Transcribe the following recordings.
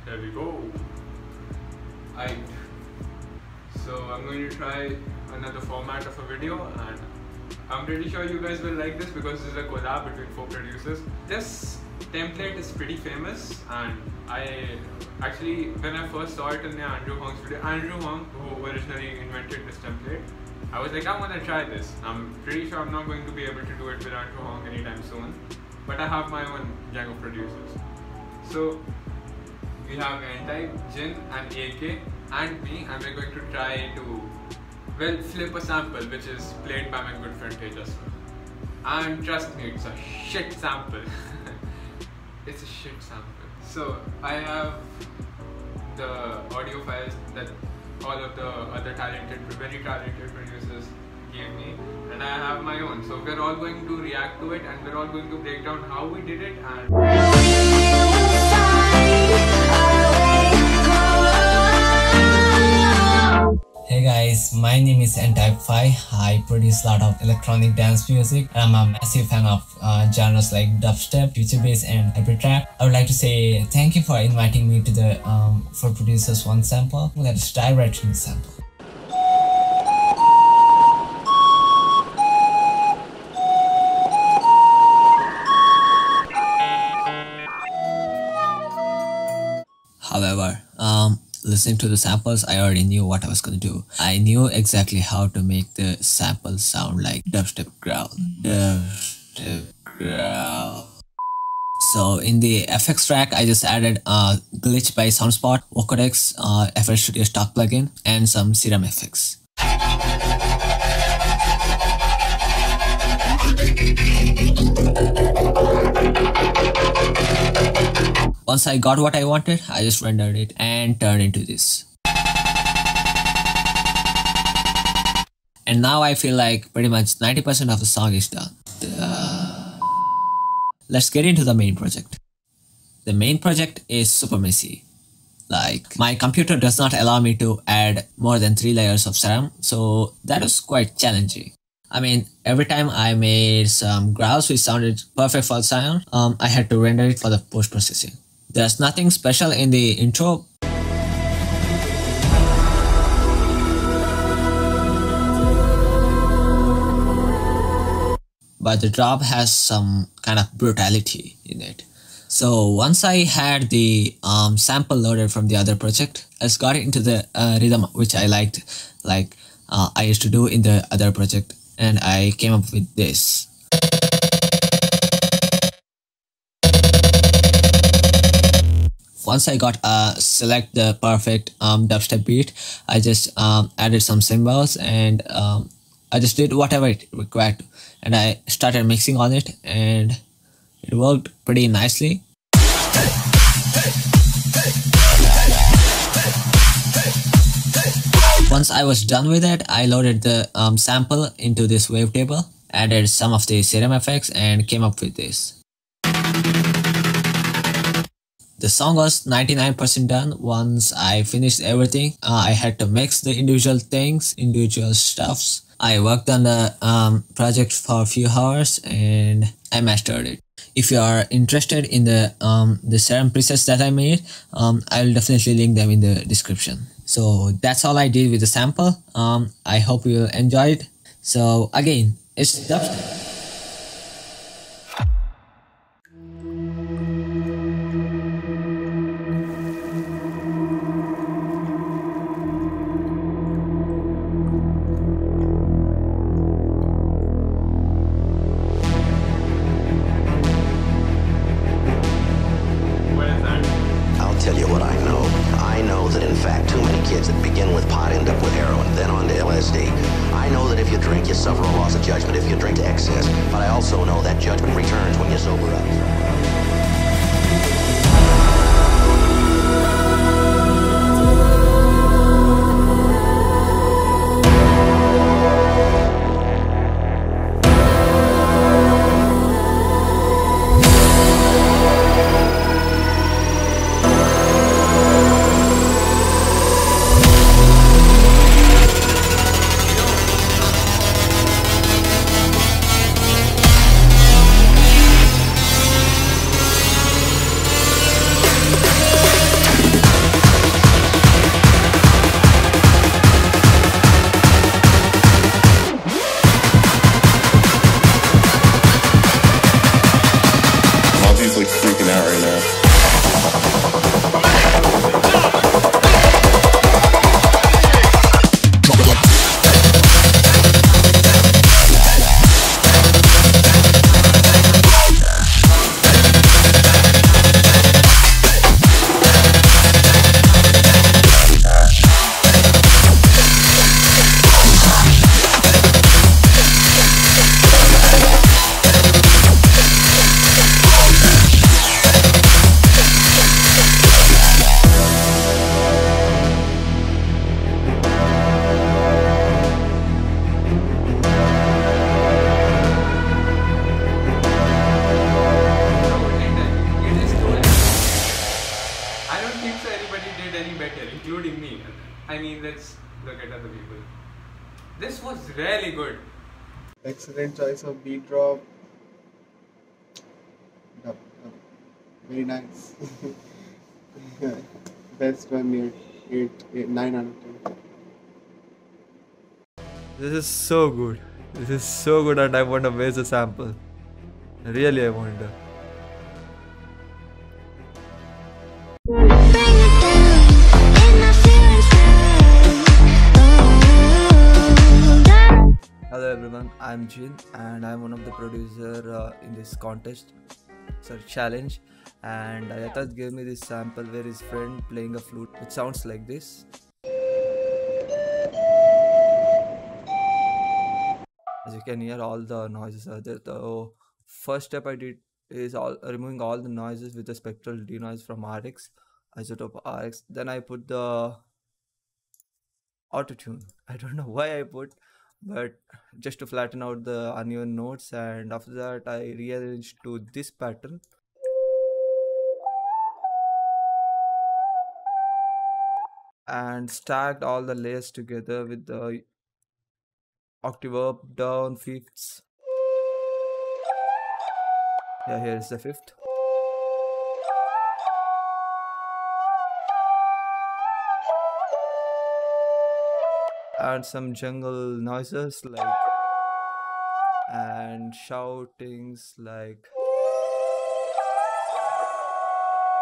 Here we go. Alright, so I'm going to try another format of a video, and I'm pretty sure you guys will like this because this is a collab between 4 producers. This template is pretty famous, and when I first saw it in the Andrew Huang's video, Andrew Huang, who originally invented this template, I was like, I want to try this. I'm pretty sure I'm not going to be able to do it with Andrew Huang anytime soon, but I have my own gang of producers. So we have N-Type, Jin and AK and me, and we're going to try to flip a sample which is played by my good friend TEJASVA. And trust me, it's a shit sample. It's a shit sample. So I have the audio files that all of the other very talented producers gave me, and I have my own. So we're all going to react to it, and we're all going to break down how we did it. Hey guys, my name is N-Type. I produce a lot of electronic dance music, and I'm a massive fan of genres like dubstep, future bass, and hybrid trap. I would like to say thank you for inviting me to the For Producers One sample. Let's dive right into the sample. However, listening to the samples, I already knew what I was gonna do. I knew exactly how to make the sample sound like dubstep growl. Dubstep growl. So in the FX track, I just added a glitch by Soundspot, Vocodex, FL Studio stock plugin, and some serum effects. Once I got what I wanted, I just rendered it and turned into this. And now I feel like pretty much 90% of the song is done. Let's get into the main project. The main project is super messy. Like, my computer does not allow me to add more than 3 layers of serum, so that was quite challenging. I mean, every time I made some growls which sounded perfect for the sound, I had to render it for the post-processing. There's nothing special in the intro, but the drop has some kind of brutality in it. So once I had the sample loaded from the other project, I just got it into the rhythm which I liked, like I used to do in the other project, and I came up with this. Once I got select the perfect dubstep beat, I just added some cymbals, and I just did whatever it required, and I started mixing on it, and it worked pretty nicely. Once I was done with it, I loaded the sample into this wavetable, added some of the serum effects, and came up with this. The song was 99% done. Once I finished everything, I had to mix the individual stuffs. I worked on the project for a few hours, and I mastered it. If you are interested in the serum presets that I made, I will definitely link them in the description. So that's all I did with the sample. I hope you will enjoy it. So again, it's dubstep. Tell you what I know. I know that in fact too many kids that begin with pot end up with heroin, then on to LSD. I know that if you drink, you suffer a loss of judgment if you drink to excess. This was really good. Excellent choice of beat drop. Dub, dub. Very nice. Best one, 9 out of 10. This is so good. This is so good, and I want to waste a sample. Really, I wonder. Hello everyone, I'm Jin and I'm one of the producer in this contest, sorry, challenge. And Ayataz gave me this sample where his friend playing a flute which sounds like this. As you can hear, all the noises are there. The first step I did is removing all the noises with the spectral denoise from RX, isotope RX. Then I put the auto-tune. I don't know why I put, but just to flatten out the uneven notes. And after that I rearranged to this pattern. And stacked all the layers together with the octave up, down, fifths. Yeah, here is the fifth. And some jungle noises like, and shoutings like,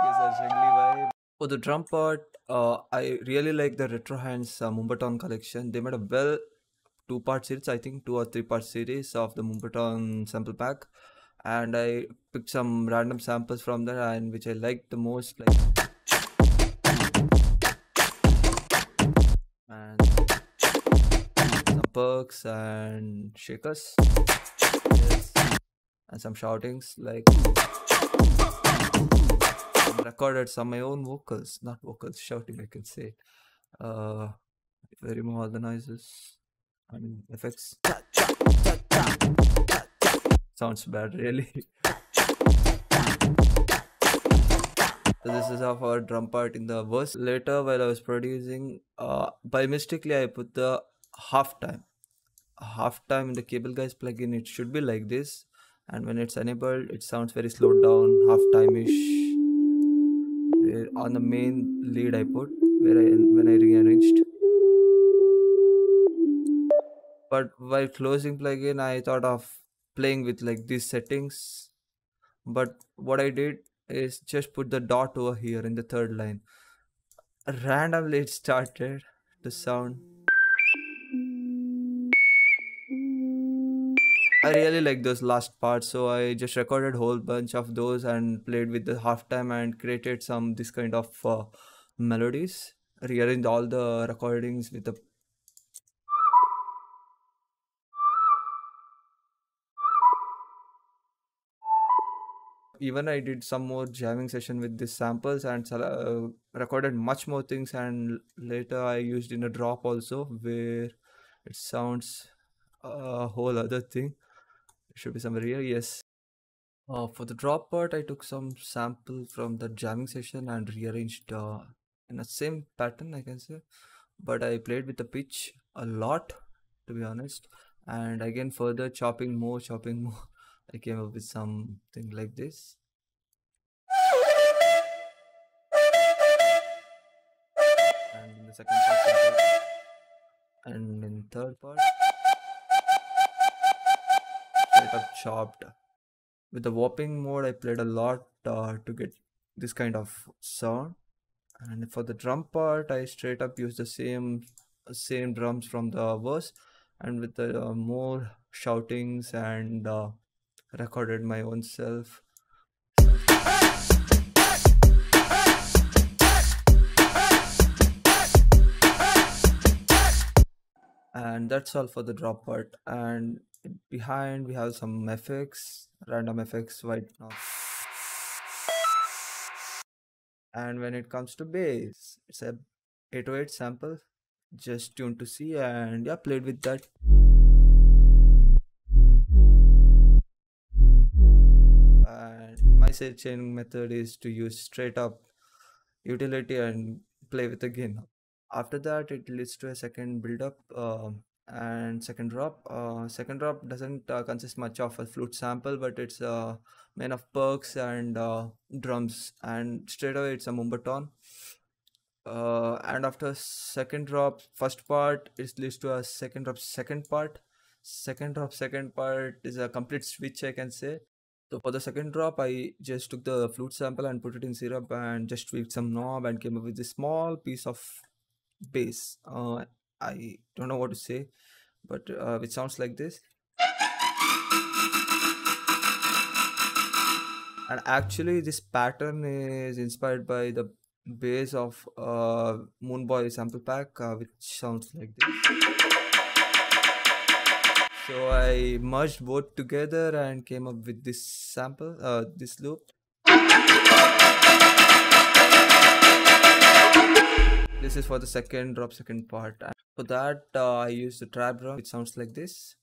gives a jungly vibe. For the drum part, I really like the Retro Hands Mumbaton collection. They made a well 2-part series, I think 2 or 3-part series of the Mumbaton sample pack, and I picked some random samples from there, and which I liked the most, like, and some perks and shakers, yes, and some shoutings like. Recorded some my own vocals, not vocals, shouting, I can say. If I remove all the noises and effects, sounds bad, really. So this is of our drum part in the verse. Later, while I was producing, by mistakenly I put the halftime in the Cable Guys plugin. It should be like this, and when it's enabled, it sounds very slowed down, halftime-ish. On the main lead I put when I rearranged. But while closing plugin, I thought of playing with like these settings. But what I did is just put the dot over here in the third line. Randomly it started to sound. I really like those last parts, so I just recorded whole bunch of those and played with the halftime and created some this kind of melodies. Rearranged all the recordings with the. Even I did some more jamming session with these samples and recorded much more things, and later I used in a drop also where it sounds a whole other thing. It should be somewhere here, yes. For the drop part, I took some sample from the jamming session and rearranged in the same pattern, I can say. But I played with the pitch a lot, to be honest. And again, further chopping more, I came up with something like this. And in the second part, and in third part, straight up chopped. With the warping mode, I played a lot to get this kind of sound. And for the drum part, I straight up used the same drums from the verse, and with the more shoutings and recorded my own self. And that's all for the drop part. And behind we have some effects, random effects, white noise. And when it comes to bass, it's a 808 sample, just tuned to C, and yeah, played with that. And my sidechain method is to use straight up utility and play with the gain. After that, it leads to a second build up And second drop doesn't consist much of a flute sample, but it's made of perks and drums, and straight away it's a mumbaton. And after second drop first part, it leads to a second drop second part. Second drop second part is a complete switch, I can say. So for the second drop, I just took the flute sample and put it in syrup and just tweaked some knob and came up with this small piece of bass. I don't know what to say, but it sounds like this. And actually, this pattern is inspired by the bass of Moonboy sample pack, which sounds like this. So I merged both together and came up with this sample, this loop. This is for the second drop, second part. And for that, I used the trap drum, which sounds like this.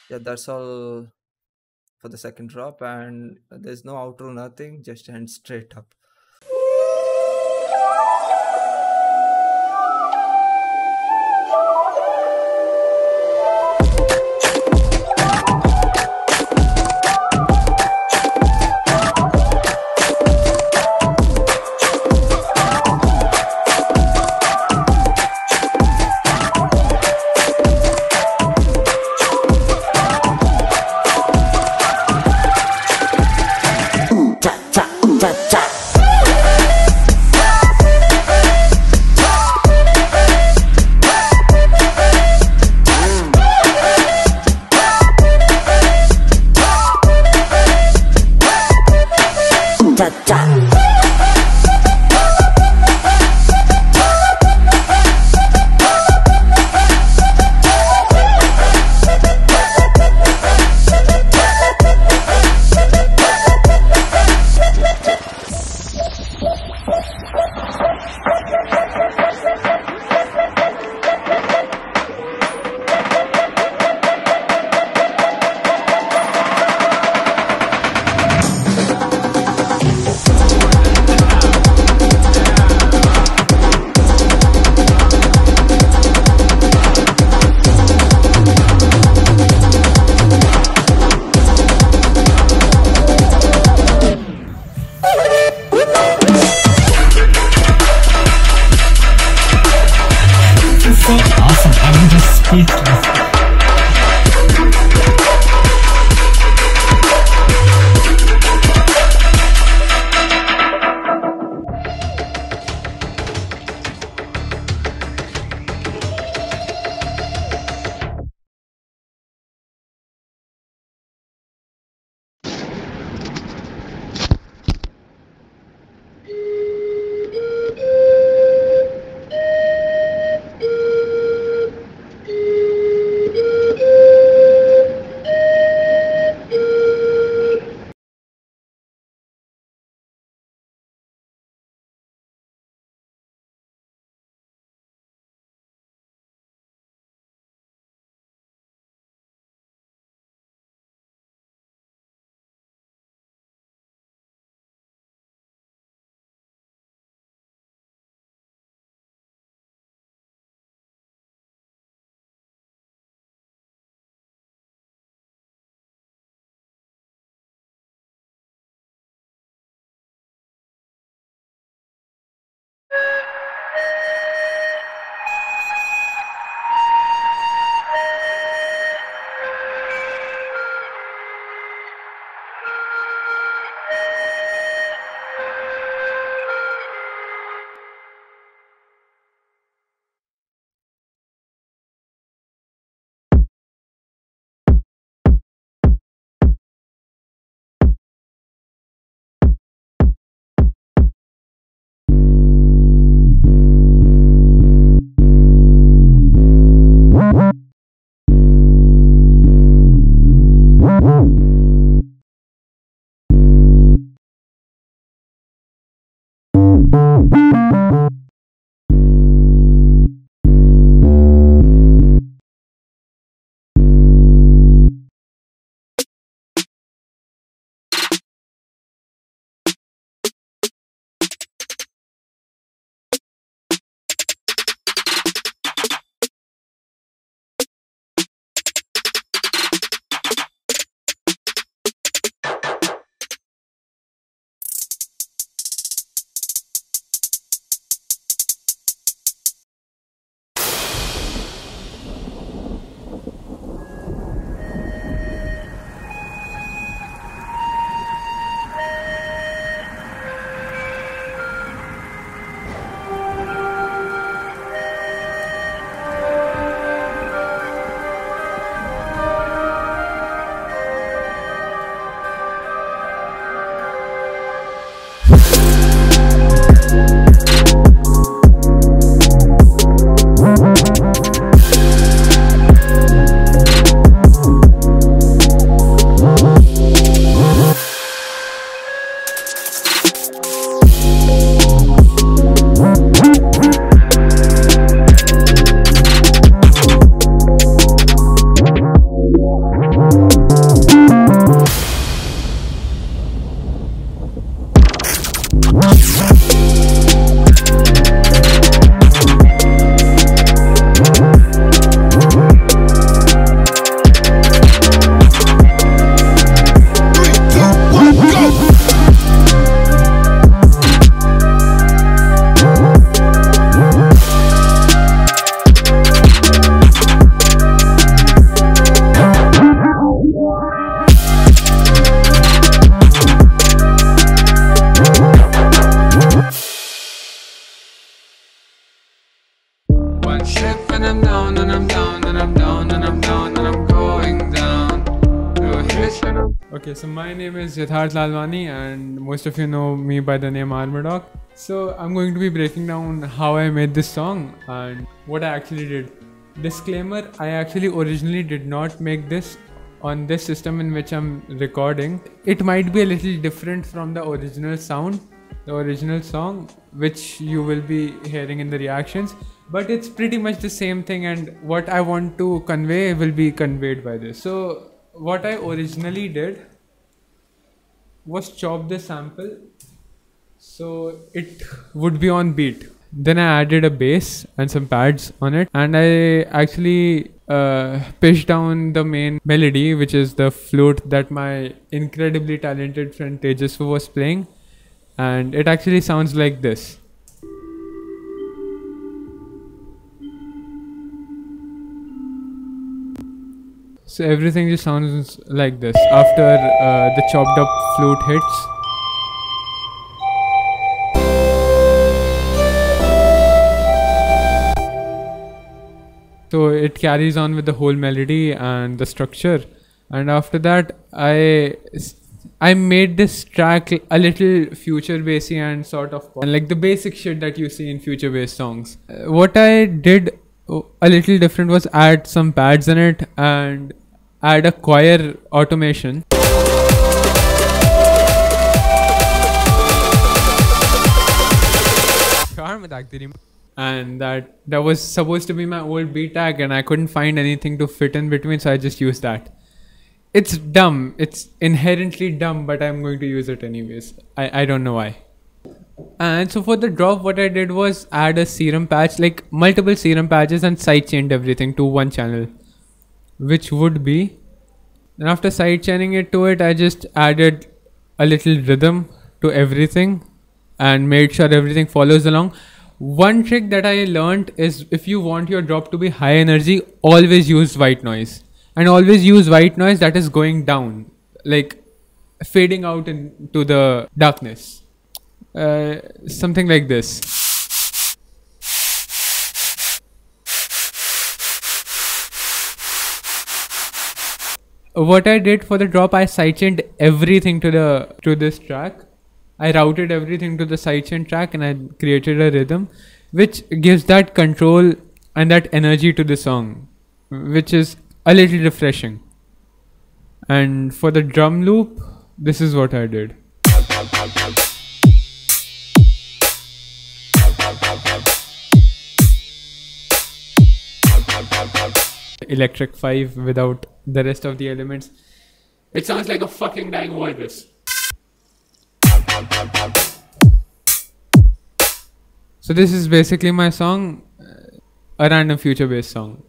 Yeah, that's all for the second drop, and there's no outro, nothing, just end straight up. Cha cha cha cha. Okay, so my name is Yatharth Lalwani and most of you know me by the name Armadog. So I'm going to be breaking down how I made this song and what I actually did. Disclaimer, I actually originally did not make this on this system in which I'm recording. It might be a little different from the original sound, the original song, which you will be hearing in the reactions, but it's pretty much the same thing and what I want to convey will be conveyed by this. So what I originally did was chop the sample so it would be on beat. Then I added a bass and some pads on it, and I actually pitched down the main melody, which is the flute that my incredibly talented friend TEJASVA was playing, and it actually sounds like this. So everything just sounds like this after the chopped up flute hits. So it carries on with the whole melody and the structure, and after that I made this track a little future bassy and sort of pop, and like the basic shit that you see in future bass songs. What I did a little different was add some pads in it and add a choir automation. And that was supposed to be my old beat tag, and I couldn't find anything to fit in between, so I just used that. It's dumb, it's inherently dumb, but I'm going to use it anyways. I don't know why. And so for the drop, what I did was add a serum patch, like multiple serum patches, and sidechained everything to one channel, which would be, and after sidechaining it to it, I just added a little rhythm to everything and made sure everything follows along. One trick that I learned is if you want your drop to be high energy, always use white noise, and always use white noise that is going down, like fading out into the darkness, something like this. What I did for the drop, I sidechained everything to this track. I routed everything to the sidechain track and I created a rhythm which gives that control and that energy to the song, which is a little refreshing. And for the drum loop, this is what I did. Electric 5 without the rest of the elements. It sounds like a fucking dying walrus. So this is basically my song, a random future based song.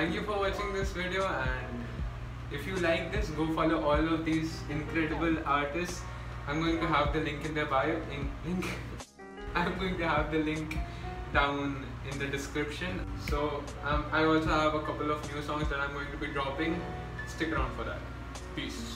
thank you for watching this video, and if you like this, go follow all of these incredible artists. I'm going to have the link in their bio. I'm going to have the link down in the description. So I also have a couple of new songs that I'm going to be dropping. Stick around for that. Peace.